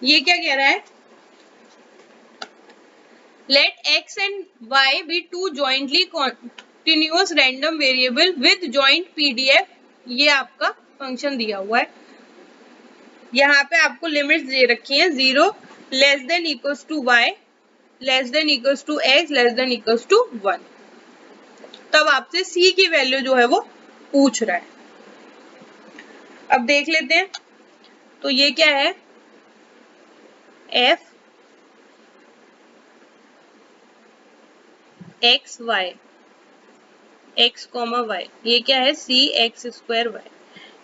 ये क्या कह रहा है, let x and y be two jointly continuous random variable with joint PDF. ये आपका फंक्शन दिया हुआ है, यहाँ पे आपको लिमिट्स दे रखी हैं, 0 less than equals to y less than equals to x less than equals to 1। तब आपसे c की वैल्यू जो है वो पूछ रहा है। अब देख लेते हैं, तो ये क्या है, f x y x comma y, ये क्या है c x स्क्वायर y।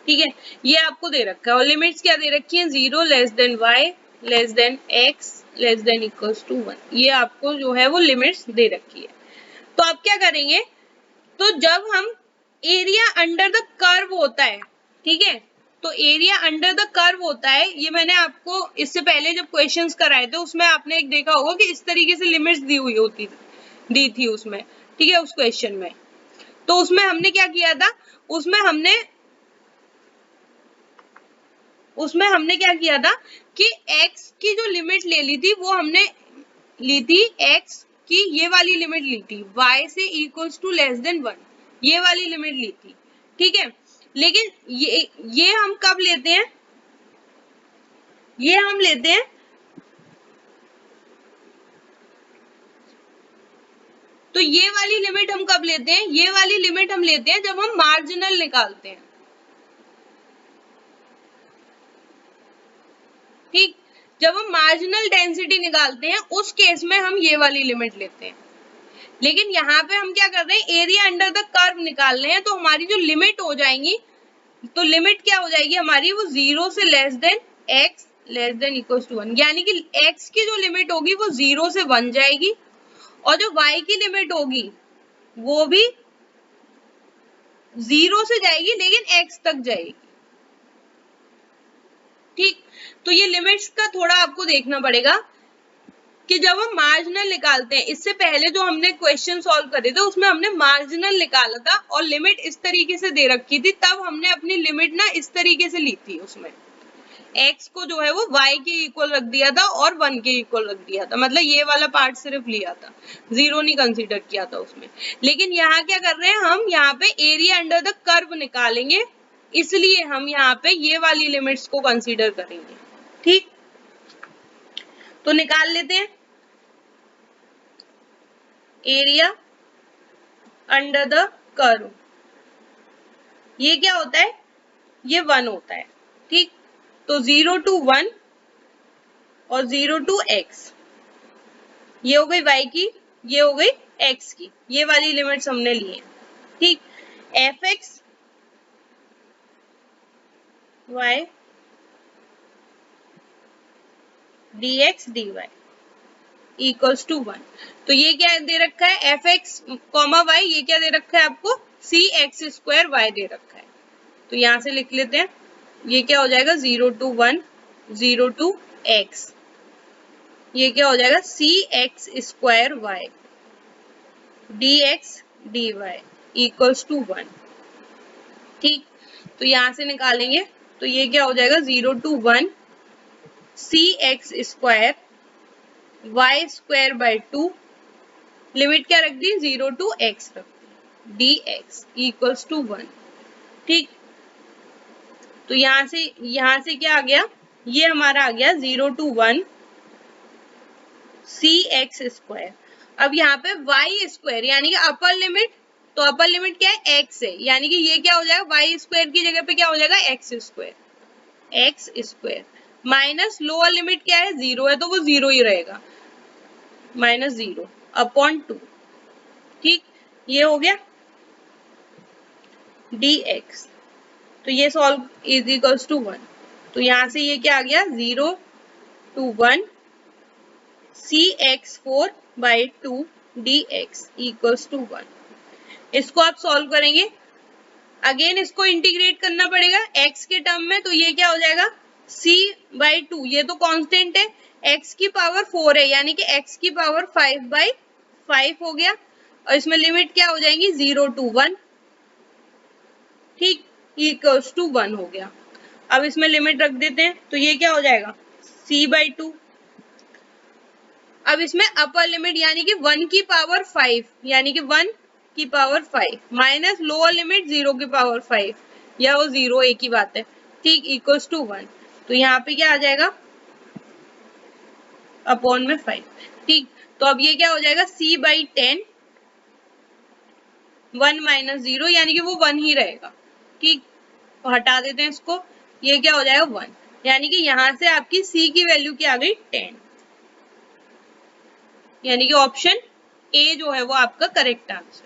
ठीक है, ये आपको दे रखा है और लिमिट्स क्या दे रखी है, 0 less than y less than x less than equals to 1। ये आपको जो है वो लिमिट्स दे रखी है। तो आप क्या करेंगे, तो जब हम एरिया अंडर द कर्व होता है, ठीक है, तो एरिया अंडर द कर्व होता है, ये मैंने आपको इससे पहले जब क्वेश्चंस कराए थे उसमें आपने एक देखा होगा कि इस तरीके से लिमिट्स दी हुई होती दी थी उसमें, ठीक है, उस क्वेश्चन में। तो उसमें हमने क्या किया था, उसमें हमने क्या किया था कि x की जो लिमिट ले ली थी वो हमने ली थी, x की ये वाली लिमिट ली थी, y से इक्वल्स टू लेस देन 1, ये वाली लिमिट ली थी, ठीक है। लेकिन ये हम कब लेते हैं, ये हम लेते हैं, तो ये वाली लिमिट हम कब लेते हैं, ये वाली लिमिट हम लेते हैं जब हम मार्जिनल निकालते हैं, ठीक, जब हम मार्जिनल डेंसिटी निकालते हैं उस केस में हम ये वाली लिमिट लेते हैं। लेकिन यहाँ पे हम क्या कर रहे हैं, एरिया अंडर द कर्व निकाल रहे हैं, तो हमारी जो लिमिट हो जाएंगी, तो लिमिट क्या हो जाएगी हमारी, वो 0 से less than x less than equal to 1, यानी कि x की जो लिमिट होगी वो 0 से 1 जाएगी और जो y की लिमिट होगी वो भी 0 से जाएगी लेकिन x तक जाएगी, ठीक। तो ये लिमिट्स का थोड़ा आपको देखना पड़ेगा कि जब हम मार्जिनल निकालते हैं, इससे पहले जो हमने क्वेश्चन सॉल्व करे थे उसमें हमने मार्जिनल निकाला था और लिमिट इस तरीके से दे रखी थी, तब हमने अपनी लिमिट ना इस तरीके से ली थी, उसमें x को जो है वो y के इक्वल रख दिया था और 1 के इक्वल रख दिया था, मतलब ये वाला पार्ट सिर्फ लिया था, 0 नहीं कंसीडर किया था उसमें। लेकिन यहाँ क्या कर रहे हैं, हम यहाँ पे एरिया अंडर द कर्व निकालेंगे, इसलिए हम यहाँ पे ये वाली लिमिट्स को कंसीडर करेंगे, ठीक। तो निकाल लेते हैं, एरिया अंडर द कर्व, ये क्या होता है, ये 1 होता है, ठीक। तो 0 to 1 और 0 to x, ये हो गई y की, ये हो गई x की, ये वाली लिमिट्स हमने ली है, ठीक। fx y dx dy equals to 1। तो ये क्या दे रखा है, fx कॉमा y, ये क्या दे रखा है आपको, c x स्क्वायर y दे रखा है। तो यहां से लिख लेते हैं, ये क्या हो जाएगा, 0 to 1 0 to x, ये क्या हो जाएगा, c x square y dx dy equals to 1, ठीक। तो यहां से निकालेंगे, तो ये क्या हो जाएगा, 0 to 1 c x square y square by 2, limit क्या रख दी, 0 to x रख दी, dx इक्वल्स टू 1, ठीक। तो यहां से क्या आ गया, ये हमारा आ गया 0 to 1 c x स्क्वायर। अब यहाँ पे y स्क्वायर यानी कि अपर लिमिट, तो अपर लिमिट क्या है, x है, यानी कि ये क्या हो जाएगा, y स्क्वायर की जगह पे क्या हो जाएगा, x square minus lower limit क्या है, 0 है, तो वो 0 ही रहेगा, -0 अपॉन 2, ठीक। ये हो गया dx, तो ये सॉल्व इज इक्वल्स टू 1। तो यहां से ये क्या आ गया, 0 to 1 cx4 by 2 dx equals to 1। इसको आप सॉल्व करेंगे, अगेन इसको इंटीग्रेट करना पड़ेगा x के टर्म में, तो ये क्या हो जाएगा, c by 2, ये तो कांस्टेंट है, x की पावर 4 है, यानी कि x की पावर 5 by 5 हो गया, और इसमें लिमिट क्या हो जाएंगी, 0 to 1, ठीक, इक्वल्स टू 1 हो गया। अब इसमें लिमिट रख देते हैं, तो ये क्या हो जाएगा, c/2। अब इसमें अपर लिमिट यानी कि 1 की पावर 5 यानी कि 1 की पावर 5 माइनस लोअर लिमिट 0 की पावर 5 या वो 0 एक ही बात है, ठीक, इक्वल्स टू 1। तो यहाँ पे क्या आ जाएगा अपॉन में 5, ठीक। तो अब ये क्या हो जाएगा c/10 1 माइनस 0 यानी कि वो 1 ही रहेगा, ठीक। तो हटा देते हैं इसको, ये क्या हो जाएगा 1 यानी कि यहाँ से आपकी c की वैल्यू क्या आ गई 10, यानी कि ऑप्शन ए जो है वो आपका करेक्ट आंसर।